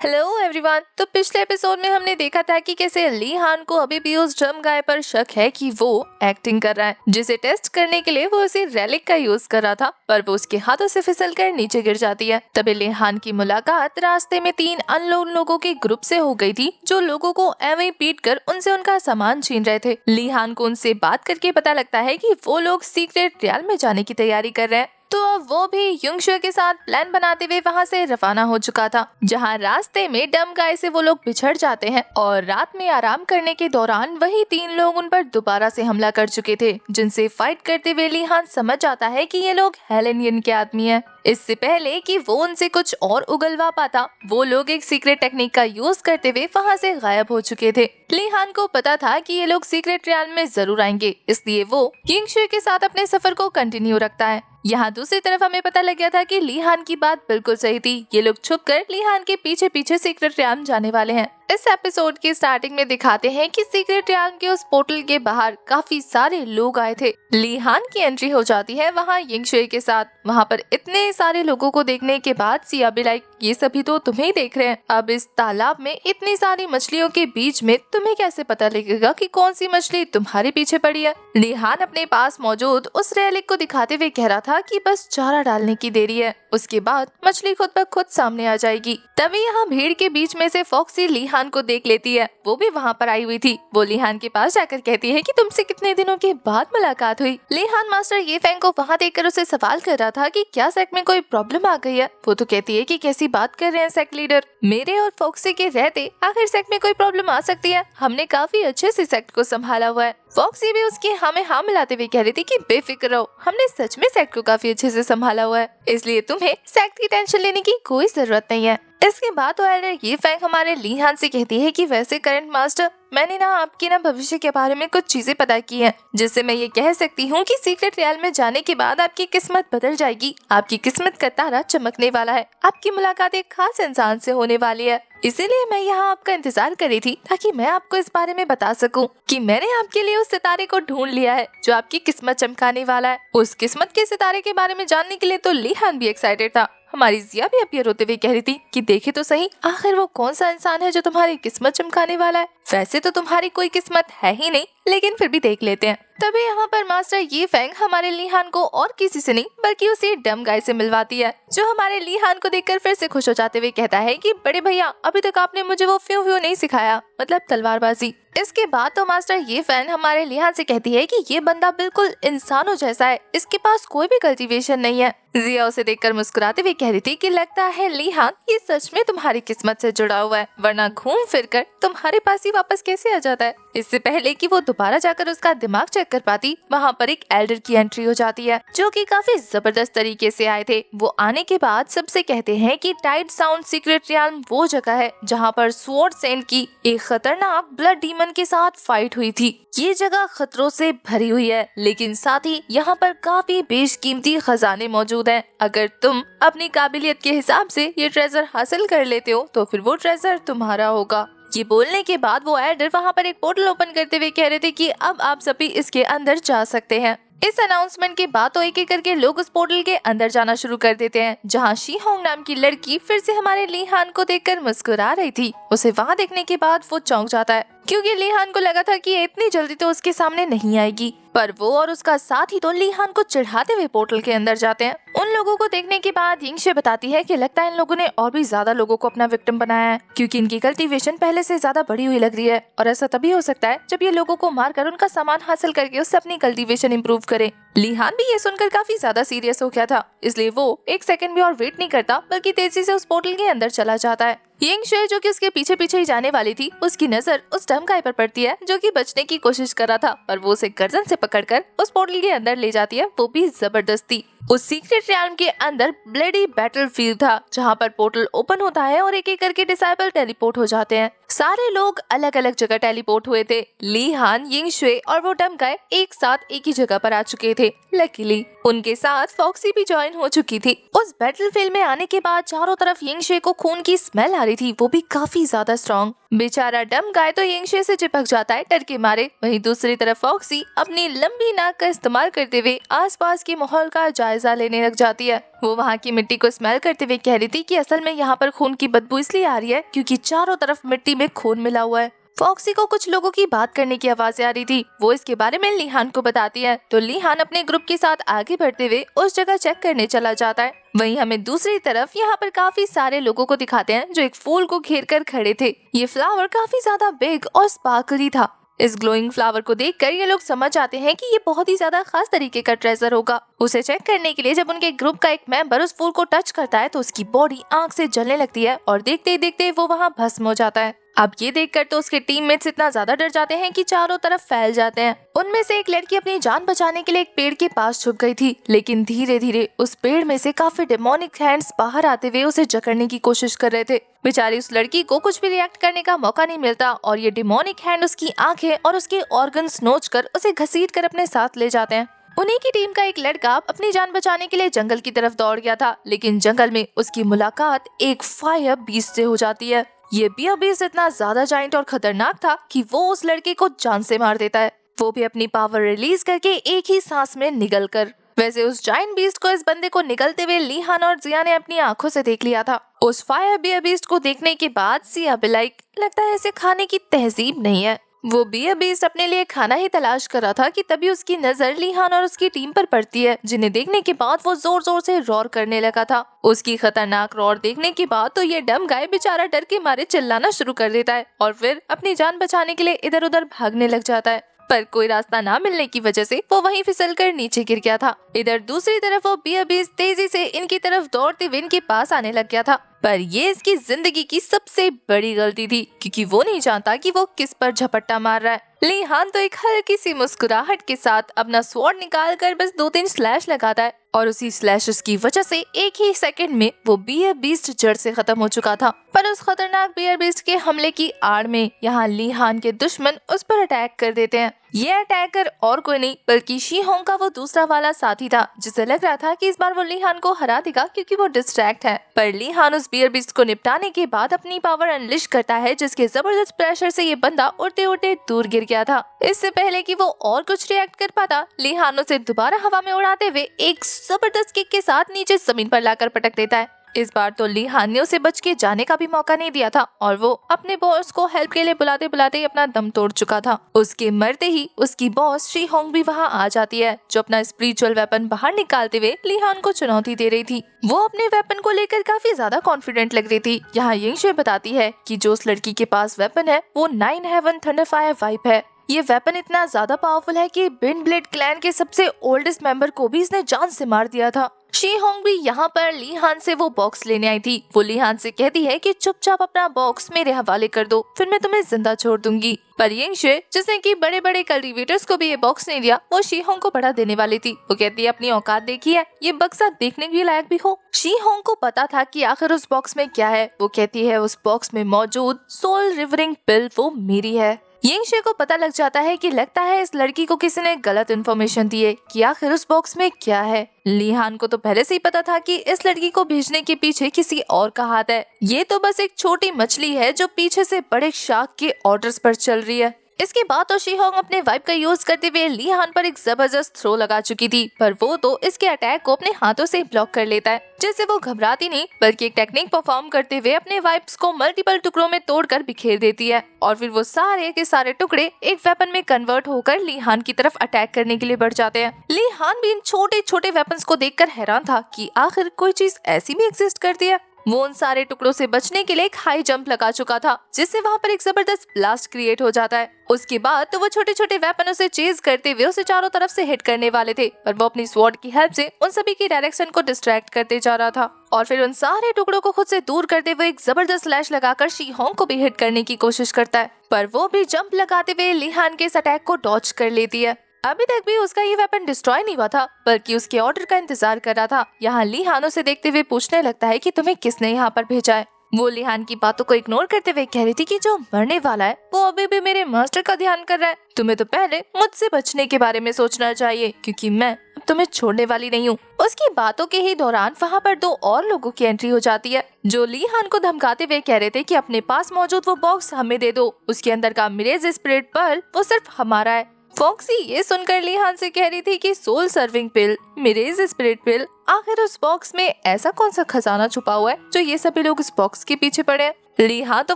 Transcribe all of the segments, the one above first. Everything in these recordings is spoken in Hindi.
Hello everyone. तो पिछले एपिसोड में हमने देखा था कि कैसे ली हान को अभी भी उस डम गाय पर शक है कि वो एक्टिंग कर रहा है, जिसे टेस्ट करने के लिए वो उसी रेलिक का यूज कर रहा था, पर वो उसके हाथों से फिसलकर नीचे गिर जाती है। तभी ली हान की मुलाकात रास्ते में 3 अननोन लोगों के ग्रुप से हो गई थी, जो लोगों को एवं पीट कर उनसे उनका सामान छीन रहे थे। ली हान को उनसे बात करके पता लगता है कि वो लोग सीक्रेट ट्रायल में जाने की तैयारी कर रहे हैं। तो अब वो भी युंगशुए के साथ प्लान बनाते हुए वहाँ से रवाना हो चुका था, जहाँ रास्ते में डम गाय से वो लोग बिछड़ जाते हैं और रात में आराम करने के दौरान वही 3 लोग उन पर दोबारा से हमला कर चुके थे, जिनसे फाइट करते हुए ली हान समझ जाता है कि ये लोग हेलेनियन के आदमी हैं। इससे पहले कि वो उनसे कुछ और उगलवा पाता, वो लोग एक सीक्रेट टेक्निक का यूज करते हुए वहाँ से गायब हो चुके थे। ली हान को पता था कि ये लोग सीक्रेट ट्रायल में जरूर आएंगे, इसलिए वो युंगशुए के साथ अपने सफर को कंटिन्यू रखता है। यहाँ दूसरी तरफ हमें पता लग गया था कि ली हान की बात बिल्कुल सही थी। ये लोग छुपकर ली हान के पीछे पीछे सीक्रेट ट्रायल जाने वाले हैं। इस एपिसोड की स्टार्टिंग में दिखाते हैं कि सीक्रेट ट्रायल के उस पोर्टल के बाहर काफी सारे लोग आए थे। ली हान की एंट्री हो जाती है वहाँ युंगशुए के साथ। वहाँ पर इतने सारे लोगों को देखने के बाद सिया भी लाइक, ये सभी तो तुम्हें ही देख रहे हैं। अब इस तालाब में इतनी सारी मछलियों के बीच में तुम्हें कैसे पता लगेगा कि कौन सी मछली तुम्हारे पीछे पड़ी है। ली हान अपने पास मौजूद उस रेलिक को दिखाते हुए कह रहा था कि बस चारा डालने की देरी है, उसके बाद मछली खुद ब खुद सामने आ जाएगी। तभी यहाँ भीड़ के बीच में से फॉक्सी ली हान को देख लेती है। वो भी वहाँ पर आई हुई थी। वो ली हान के पास जाकर कहती है कि तुमसे कितने दिनों के बाद मुलाकात हुई। ली हान मास्टर ये फैंग को वहाँ देखकर उसे सवाल कर रहा था कि क्या सेक्ट में कोई प्रॉब्लम आ गई है। वो तो कहती है कि कैसी बात कर रहे हैं सेक्ट लीडर, मेरे और फॉक्सी के रहते आखिर सेक्ट में कोई प्रॉब्लम आ सकती है? हमने काफी अच्छे से सेक्ट को संभाला हुआ है। फॉक्सी भी उसकी हमें हाँ मिलाते हुए कह रही थी कि बेफिक्र रहो, हमने सच में सेक्ट को काफी अच्छे से संभाला हुआ है, इसलिए तुम्हें सेक्ट की टेंशन लेने की कोई जरूरत नहीं है। इसके बाद तो एल्डर ये फैंग हमारे ली हान से कहती है कि वैसे करंट मास्टर, मैंने ना आपकी ना भविष्य के बारे में कुछ चीजें पता की हैं, जिससे मैं ये कह सकती हूँ कि सीक्रेट ट्रायल में जाने के बाद आपकी किस्मत बदल जाएगी। आपकी किस्मत का तारा चमकने वाला है। आपकी मुलाकात एक खास इंसान से होने वाली है। इसीलिए मैं यहाँ आपका इंतजार कर रही थी, ताकि मैं आपको इस बारे में बता सकूं कि मैंने आपके लिए उस सितारे को ढूंढ लिया है जो आपकी किस्मत चमकाने वाला है। उस किस्मत के सितारे के बारे में जानने के लिए तो ली हान भी एक्साइटेड था। हमारी जिया भी अब ये रोते हुए कह रही थी कि देखे तो सही, आखिर वो कौन सा इंसान है जो तुम्हारी किस्मत चमकाने वाला है। वैसे तो तुम्हारी कोई किस्मत है ही नहीं, लेकिन फिर भी देख लेते हैं। तभी यहाँ पर मास्टर ये फैंग हमारे ली हान को और किसी से नहीं बल्कि उसी डम गाय से मिलवाती है, जो हमारे ली हान को देखकर फिर से खुश हो जाते हुए कहता है कि बड़े भैया, अभी तक आपने मुझे वो फ्यू फ्यू नहीं सिखाया, मतलब तलवारबाजी। इसके बाद तो मास्टर ये फैन हमारे ली हान से कहती है कि ये बंदा बिल्कुल इंसानों जैसा है, इसके पास कोई भी कल्टीवेशन नहीं है। जिया उसे देखकर मुस्कुराते हुए कह रही थी कि लगता है ली हान, ये सच में तुम्हारी किस्मत से जुड़ा हुआ है, वरना घूम फिर कर तुम्हारे पास ही वापस कैसे आ जाता है। इससे पहले कि वो दोबारा जाकर उसका दिमाग चेक कर पाती, वहाँ पर एक एल्डर की एंट्री हो जाती है, जो कि काफी जबरदस्त तरीके से आए थे। वो आने के बाद सबसे कहते हैं कि टाइड साउंड सीक्रेट रियाल्म वो जगह है जहाँ पर स्वॉर्ड सेंट की एक खतरनाक ब्लड डीमन के साथ फाइट हुई थी। ये जगह खतरों से भरी हुई है, लेकिन साथ ही यहाँ पर काफी बेशकीमती खजाने मौजूद हैं। अगर तुम अपनी काबिलियत के हिसाब से ये ट्रेजर हासिल कर लेते हो तो फिर वो ट्रेजर तुम्हारा होगा। ये बोलने के बाद वो एल्डर वहाँ पर एक पोर्टल ओपन करते हुए कह रहे थे कि अब आप सभी इसके अंदर जा सकते हैं। इस अनाउंसमेंट के बाद तो एक एक करके लोग उस पोर्टल के अंदर जाना शुरू कर देते हैं, जहाँ शी होंग नाम की लड़की फिर से हमारे ली हान को देखकर मुस्कुरा रही थी। उसे वहाँ देखने के बाद वो चौंक जाता है, क्योंकि ली हान को लगा था कि ये इतनी जल्दी तो उसके सामने नहीं आएगी, पर वो और उसका साथी तो ली हान को चिढ़ाते हुए पोर्टल के अंदर जाते हैं। उन लोगों को देखने के बाद युंगशुए बताती है कि लगता है इन लोगों ने और भी ज्यादा लोगों को अपना विक्टिम बनाया है, क्योंकि इनकी कल्टीवेशन पहले से ज्यादा बड़ी हुई लग रही है, और ऐसा तभी हो सकता है जब ये लोगों को मारकर उनका सामान हासिल करके उससे अपनी कल्टीवेशन इम्प्रूव करे। ली हान भी ये सुनकर काफी ज्यादा सीरियस हो गया था, इसलिए वो एक सेकंड भी और वेट नहीं करता, बल्कि तेजी से उस पोर्टल के अंदर चला जाता है। युंगशुए जो कि उसके पीछे पीछे ही जाने वाली थी, उसकी नजर उस डम गाय पर पड़ती है, जो कि बचने की कोशिश कर रहा था, पर वो उसे गर्दन से पकड़कर उस पोर्टल के अंदर ले जाती है, वो भी जबरदस्ती। उस सीक्रेट रियाल्म के अंदर ब्लडी बैटलफील्ड था, जहाँ पर पोर्टल ओपन होता है और एक एक करके डिसाइबल टेलीपोर्ट हो जाते हैं। सारे लोग अलग अलग जगह टेलीपोर्ट हुए थे। ली हान, युंगशुए और वो डम गाय एक साथ एक ही जगह पर आ चुके थे। लकीली उनके साथ फॉक्सी भी ज्वाइन हो चुकी थी। उस बैटलफील्ड में आने के बाद चारों तरफ युंगशुए को खून की स्मेल आ रही थी, वो भी काफी ज्यादा स्ट्रॉन्ग। बेचारा डम गाय तो यंगशे से चिपक जाता है डर के मारे। वहीं दूसरी तरफ फॉक्सी अपनी लंबी नाक का इस्तेमाल करते हुए आसपास के माहौल का जायजा लेने लग जाती है। वो वहाँ की मिट्टी को स्मेल करते हुए कह रही थी कि असल में यहाँ पर खून की बदबू इसलिए आ रही है क्योंकि चारों तरफ मिट्टी में खून मिला हुआ है। फॉक्सी को कुछ लोगों की बात करने की आवाजें आ रही थी। वो इसके बारे में लीहान को बताती है तो लीहान अपने ग्रुप के साथ आगे बढ़ते हुए उस जगह चेक करने चला जाता है। वहीं हमें दूसरी तरफ यहाँ पर काफी सारे लोगों को दिखाते हैं जो एक फूल को घेर कर खड़े थे। ये फ्लावर काफी ज्यादा बिग और स्पार्कली था। इस ग्लोइंग फ्लावर को देखकर ये लोग समझ आते हैं कि ये बहुत ही ज्यादा खास तरीके का ट्रेजर होगा। उसे चेक करने के लिए जब उनके ग्रुप का एक मेंबर उस फूल को टच करता है तो उसकी बॉडी आग से जलने लगती है और देखते ही देखते वो वहाँ भस्म हो जाता है। अब ये देखकर तो उसके टीममेट्स इतना ज्यादा डर जाते हैं कि चारों तरफ फैल जाते हैं। उनमें से एक लड़की अपनी जान बचाने के लिए एक पेड़ के पास छुप गई थी, लेकिन धीरे धीरे उस पेड़ में से काफी डेमोनिक हैंड्स बाहर आते हुए उसे जकड़ने की कोशिश कर रहे थे। बेचारी उस लड़की को कुछ भी रिएक्ट करने का मौका नहीं मिलता और ये डेमोनिक हैंड उसकी आंखें और उसके ऑर्गन्स नोच कर उसे घसीट कर अपने साथ ले जाते हैं। उन्हीं की टीम का एक लड़का अपनी जान बचाने के लिए जंगल की तरफ दौड़ गया था, लेकिन जंगल में उसकी मुलाकात एक फायर बीस्ट से हो जाती है। ये बियर बीस्ट इतना ज्यादा जाइंट और खतरनाक था कि वो उस लड़के को जान से मार देता है, वो भी अपनी पावर रिलीज करके एक ही सांस में निगल कर। वैसे उस जाइंट बीस्ट को, इस बंदे को निकलते हुए लीहान और जिया ने अपनी आंखों से देख लिया था। उस फायर बियर बीस्ट को देखने के बाद सिया भी लगता है इसे खाने की तहजीब नहीं है। वो बियर बीस्ट अपने लिए खाना ही तलाश कर रहा था कि तभी उसकी नजर लीहान और उसकी टीम पर पड़ती है, जिन्हें देखने के बाद वो जोर जोर से रोर करने लगा था। उसकी खतरनाक रोर देखने के बाद तो ये डम गाय बेचारा डर के मारे चिल्लाना शुरू कर देता है और फिर अपनी जान बचाने के लिए इधर उधर भागने लग जाता है, पर कोई रास्ता ना मिलने की वजह से वो वहीं फिसलकर नीचे गिर गया था। इधर दूसरी तरफ वो बियर बीस्ट तेजी से इनकी तरफ दौड़ते हुए इनके पास आने लग गया था, पर ये इसकी जिंदगी की सबसे बड़ी गलती थी क्योंकि वो नहीं जानता कि वो किस पर झपट्टा मार रहा है। लीहान तो एक हल्की सी मुस्कुराहट के साथ अपना स्वॉर्ड निकाल कर बस 2-3 स्लैश लगाता है और उसी स्लैशेस की वजह से एक ही सेकंड में वो बियर बीस्ट जड़ से खत्म हो चुका था। पर उस खतरनाक बियर बीस्ट के हमले की आड़ में यहाँ लीहान के दुश्मन उस पर अटैक कर देते हैं। ये अटैकर और कोई नहीं बल्कि शी होंग का वो दूसरा वाला साथी था, जिसे लग रहा था कि इस बार वो लीहान को हरा देगा क्योंकि वो डिस्ट्रैक्ट है। पर लीहान उस बियर बीस्ट को निपटाने के बाद अपनी पावर अनलिश करता है, जिसके जबरदस्त प्रेशर से ये बंदा उड़ते उड़ते दूर गिर गया था। इससे पहले कि वो और कुछ रिएक्ट कर पाता, लीहान उसे दोबारा हवा में उड़ाते हुए एक जबरदस्त किक के साथ नीचे जमीन पर लाकर पटक देता है। इस बार तो लीहान ने उसे बच के जाने का भी मौका नहीं दिया था और वो अपने बॉस को हेल्प के लिए बुलाते बुलाते ही अपना दम तोड़ चुका था। उसके मरते ही उसकी बॉस शी होंग भी वहाँ आ जाती है, जो अपना स्पिरिचुअल वेपन बाहर निकालते हुए लीहान को चुनौती दे रही थी। वो अपने वेपन को लेकर काफी ज्यादा कॉन्फिडेंट लग रही थी। यहाँ यंगशे बताती है कि जो उस लड़की के पास वेपन है वो 9 हेवन थंडरफायर वाइप है। ये वेपन इतना ज्यादा पावरफुल है कि विंड ब्लेड क्लैन के सबसे ओल्डेस्ट मेंबर को भी इसने जान से मार दिया था। शी होंग भी यहाँ पर लीहान से वो बॉक्स लेने आई थी। वो लीहान से कहती है कि चुपचाप अपना बॉक्स मेरे हवाले कर दो, फिर मैं तुम्हें जिंदा छोड़ दूंगी। पर यंगशे, जिसने कि बड़े बड़े कल्टीवेटर्स को भी ये बॉक्स नहीं दिया, वो शी होंग को बढ़ा देने वाली थी। वो कहती है अपनी औकात देखी है, ये बक्सा देखने के लायक भी हो। शी होंग को पता था कि आखिर उस बॉक्स में क्या है। वो कहती है उस बॉक्स में मौजूद सोल रिवरिंग पिल वो मेरी है। यंगशे को पता लग जाता है कि लगता है इस लड़की को किसी ने गलत इन्फॉर्मेशन दी है कि आखिर उस बॉक्स में क्या है। लीहान को तो पहले से ही पता था कि इस लड़की को भेजने के पीछे किसी और का हाथ है। ये तो बस एक छोटी मछली है जो पीछे से बड़े शार्क के ऑर्डर्स पर चल रही है। इसके बाद तो शी होंग अपने वाइप का यूज करते हुए लीहान पर एक जबरदस्त थ्रो लगा चुकी थी, पर वो तो इसके अटैक को अपने हाथों से ब्लॉक कर लेता है, जिससे वो घबराती नहीं बल्कि एक टेक्निक परफॉर्म करते हुए अपने वाइप्स को मल्टीपल टुकड़ों में तोड़कर बिखेर देती है और फिर वो सारे के सारे टुकड़े एक वेपन में कन्वर्ट होकर लीहान की तरफ अटैक करने के लिए बढ़ जाते हैं। लीहान भी इन छोटे छोटे वेपन्स को देखकर हैरान था कि आखिर कोई चीज ऐसी भी एग्जिस्ट करती है। वो उन सारे टुकड़ों से बचने के लिए एक हाई जंप लगा चुका था, जिससे वहाँ पर एक जबरदस्त ब्लास्ट क्रिएट हो जाता है। उसके बाद तो वो छोटे छोटे वेपनों से चेज करते हुए उसे चारों तरफ से हिट करने वाले थे, पर वो अपनी स्वॉर्ड की हेल्प से उन सभी की डायरेक्शन को डिस्ट्रैक्ट करते जा रहा था और फिर उन सारे टुकड़ों को खुद से दूर करते हुए एक जबरदस्त स्लैश लगाकर शी होंग को भी हिट करने की कोशिश करता है, पर वो भी जंप लगाते हुए लीहान के इस अटैक को डॉच कर लेती है। अभी तक भी उसका ये वेपन डिस्ट्रॉय नहीं हुआ था, बल्कि उसके ऑर्डर का इंतजार कर रहा था। यहाँ लीहान उसे देखते हुए पूछने लगता है कि तुम्हें किसने यहाँ पर भेजा है। वो लीहान की बातों को इग्नोर करते हुए कह रही थी कि जो मरने वाला है वो अभी भी मेरे मास्टर का ध्यान कर रहा है। तुम्हें तो पहले मुझसे बचने के बारे में सोचना चाहिए, क्योंकि मैं तुम्हें छोड़ने वाली नहीं हूँ। उसकी बातों के ही दौरान वहाँ पर 2 और लोगों की एंट्री हो जाती है जो ली हान को धमकाते हुए कह रहे थे कि अपने पास मौजूद वो बॉक्स हमें दे दो, उसके अंदर का मिरेज स्पिरिट पर्ल वो सिर्फ हमारा है। फॉक्सी ये सुनकर ली हान से कह रही थी कि सोल सर्विंग पिल, मिरेज स्पिरिट पिल, आखिर उस बॉक्स में ऐसा कौन सा खजाना छुपा हुआ है जो ये सभी लोग इस बॉक्स के पीछे पड़े हैं। ली हान तो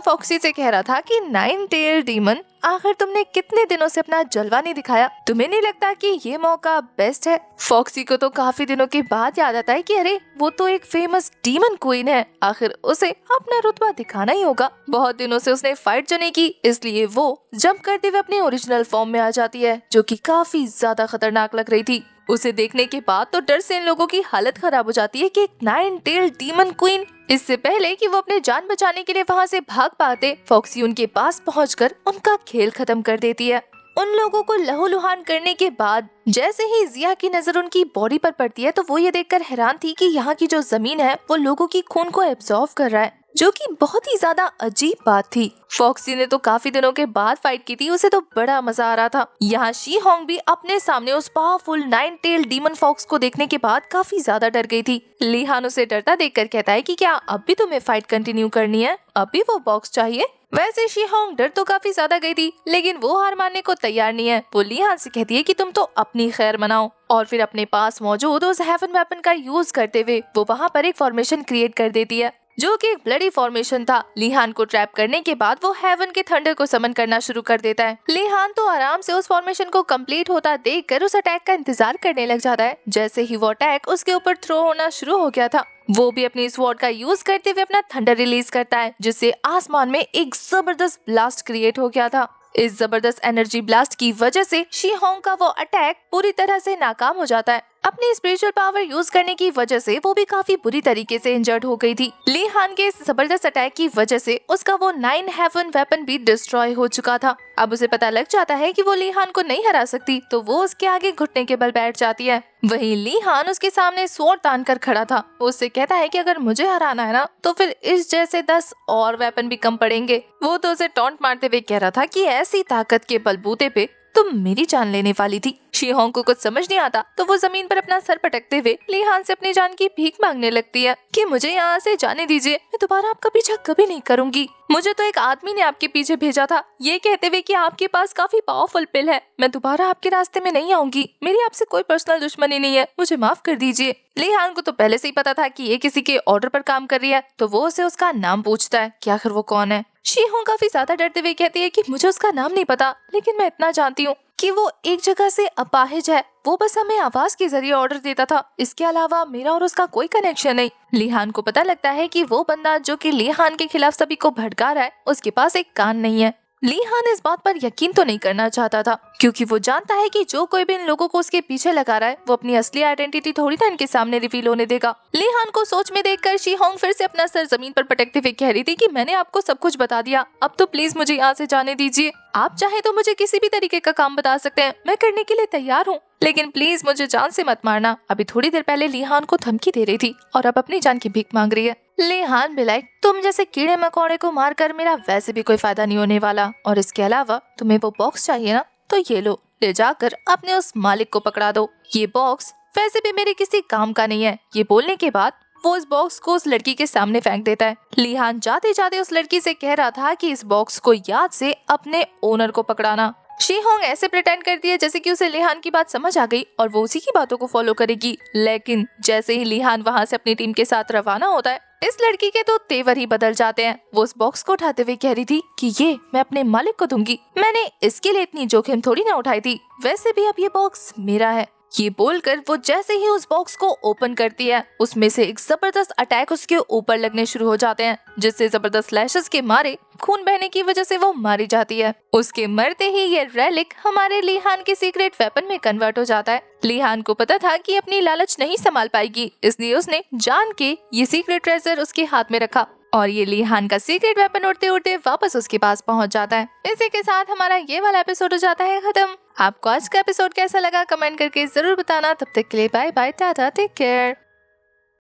फॉक्सी से कह रहा था कि 9 टेल डीमन, आखिर तुमने कितने दिनों से अपना जलवा नहीं दिखाया, तुम्हें नहीं लगता कि ये मौका बेस्ट है। फॉक्सी को तो काफी दिनों के बाद याद आता है कि अरे वो तो एक फेमस डीमन क्वीन है, आखिर उसे अपना रुतबा दिखाना ही होगा। बहुत दिनों से उसने फाइट जो नहीं की, इसलिए वो जंप करते हुए अपने ओरिजिनल फॉर्म में आ जाती है जो कि काफी ज्यादा खतरनाक लग रही थी। उसे देखने के बाद तो डर से इन लोगों की हालत खराब हो जाती है कि एक 9 टेल डीमन क्वीन। इससे पहले कि वो अपने जान बचाने के लिए वहाँ से भाग पाते, फॉक्सी उनके पास पहुंचकर उनका खेल खत्म कर देती है। उन लोगों को लहूलुहान करने के बाद जैसे ही जिया की नजर उनकी बॉडी पर पड़ती है तो वो ये देखकर हैरान थी कि यहाँ की जो जमीन है वो लोगों की खून को एब्जॉर्व कर रहा है, जो कि बहुत ही ज्यादा अजीब बात थी। फॉक्सी ने तो काफी दिनों के बाद फाइट की थी, उसे तो बड़ा मजा आ रहा था। यहाँ शी होंग भी अपने सामने उस पावरफुल 9 टेल डीमन फॉक्स को देखने के बाद काफी ज्यादा डर गई थी। ली हान उसे डरता देखकर कहता है कि क्या अब भी तुम्हें फाइट कंटिन्यू करनी है, अब भी वो बॉक्स चाहिए। वैसे शी होंग डर तो काफी ज्यादा गई थी, लेकिन वो हार मानने को तैयार नहीं है। वो ली हान से कहती है कि तुम तो अपनी खैर मनाओ, और फिर अपने पास मौजूद उस हेवन वेपन का यूज करते हुए वो वहाँ पर एक फॉर्मेशन क्रिएट कर देती है जो कि एक ब्लडी फॉर्मेशन था। ली हान को ट्रैप करने के बाद वो हेवन के थंडर को समन करना शुरू कर देता है। ली हान तो आराम से उस फॉर्मेशन को कंप्लीट होता देखकर उस अटैक का इंतजार करने लग जाता है। जैसे ही वो अटैक उसके ऊपर थ्रो होना शुरू हो गया था, वो भी अपनी स्वॉर्ड का यूज करते हुए अपना थंडर रिलीज करता है, जिससे आसमान में एक जबरदस्त ब्लास्ट क्रिएट हो गया था। इस जबरदस्त एनर्जी ब्लास्ट की वजह से शी होंग का वो अटैक पूरी तरह से नाकाम हो जाता है। अपनी स्पिरिचुअल पावर यूज करने की वजह से वो भी काफी बुरी तरीके से इंजर्ड हो गई थी। ली हान के इस जबरदस्त अटैक की वजह से उसका वो 9 हेवन वेपन भी डिस्ट्रॉय हो चुका था। अब उसे पता लग जाता है कि वो ली हान को नहीं हरा सकती, तो वो उसके आगे घुटने के बल बैठ जाती है। वहीं ली हान उसके सामने स्वॉर्ड तान कर खड़ा था। वो उससे कहता है कि अगर मुझे हराना है ना, तो फिर इस जैसे 10 और वेपन भी कम पड़ेंगे। वो तो उसे टॉन्ट मारते हुए कह रहा था कि ऐसी ताकत के बलबूते पे तुम मेरी जान लेने वाली थी। शी होंग को कुछ समझ नहीं आता, तो वो जमीन पर अपना सर पटकते हुए ली हान से अपनी जान की भीख मांगने लगती है कि मुझे यहाँ से जाने दीजिए, मैं दोबारा आपका पीछा कभी नहीं करूंगी। मुझे तो एक आदमी ने आपके पीछे भेजा था, ये कहते हुए कि आपके पास काफी पावरफुल पिल है, मैं दोबारा आपके रास्ते में नहीं आऊंगी, मेरी आपसे कोई पर्सनल दुश्मनी नहीं है, मुझे माफ कर दीजिए। ली हान को तो पहले से ही पता था कि ये किसी के ऑर्डर पर काम कर रही है, तो वो उसे उसका नाम पूछता है कि आखिर वो कौन है। शी होंग काफी ज्यादा डरते हुए कहती है कि मुझे उसका नाम नहीं पता, लेकिन मैं इतना जानती हूँ कि वो एक जगह से अपाहिज है, वो बस हमें आवाज के जरिए ऑर्डर देता था, इसके अलावा मेरा और उसका कोई कनेक्शन नहीं। ली हान को पता लगता है कि वो बंदा जो कि ली हान के खिलाफ सभी को भड़का रहा है, उसके पास एक कान नहीं है। ली हान इस बात पर यकीन तो नहीं करना चाहता था, क्योंकि वो जानता है कि जो कोई भी इन लोगों को उसके पीछे लगा रहा है, वो अपनी असली आइडेंटिटी थोड़ी ना इनके सामने रिवील होने देगा। ली हान को सोच में देखकर शी होंग फिर से अपना सर जमीन पर पटकते हुए कह रही थी कि मैंने आपको सब कुछ बता दिया, अब तो प्लीज मुझे यहाँ से जाने दीजिए। आप चाहे तो मुझे किसी भी तरीके का काम बता सकते हैं, मैं करने के लिए तैयार हूँ, लेकिन प्लीज मुझे जान से मत मारना। अभी थोड़ी देर पहले ली हान को धमकी दे रही थी और अब अपनी जान की भीख मांग रही है। ली हान भी लाइक, तुम जैसे कीड़े मकोड़े को मारकर मेरा वैसे भी कोई फायदा नहीं होने वाला, और इसके अलावा तुम्हें वो बॉक्स चाहिए ना, तो ये लो, ले जाकर अपने उस मालिक को पकड़ा दो, ये बॉक्स वैसे भी मेरे किसी काम का नहीं है। ये बोलने के बाद वो इस बॉक्स को उस लड़की के सामने फेंक देता है। ली हान जाते जाते उस लड़की से कह रहा था कि इस बॉक्स को याद से अपने ओनर को पकड़ाना। शी होंग ऐसे प्रिटेंड करती है जैसे कि उसे ली हान की बात समझ आ गई और वो उसी की बातों को फॉलो करेगी, लेकिन जैसे ही ली हान वहाँ से अपनी टीम के साथ रवाना होता है, इस लड़की के तो तेवर ही बदल जाते हैं। वो उस बॉक्स को उठाते हुए कह रही थी कि ये मैं अपने मालिक को दूंगी, मैंने इसके लिए इतनी जोखिम थोड़ी ना उठाई थी, वैसे भी अब ये बॉक्स मेरा है। ये बोलकर वो जैसे ही उस बॉक्स को ओपन करती है, उसमें से एक जबरदस्त अटैक उसके ऊपर लगने शुरू हो जाते हैं, जिससे जबरदस्त लैशेस के मारे खून बहने की वजह से वो मारी जाती है। उसके मरते ही ये रेलिक हमारे ली हान के सीक्रेट वेपन में कन्वर्ट हो जाता है। ली हान को पता था कि अपनी लालच नहीं संभाल पाएगी, इसलिए उसने जान के ये सीक्रेट ट्रेजर उसके हाथ में रखा और ये ली हान का सीक्रेट वेपन उड़ते उड़ते वापस उसके पास पहुंच जाता है। इसी के साथ हमारा ये वाला एपिसोड हो जाता है खत्म। आपको आज का एपिसोड कैसा लगा कमेंट करके जरूर बताना। तब तक के लिए bye bye, tata, take care.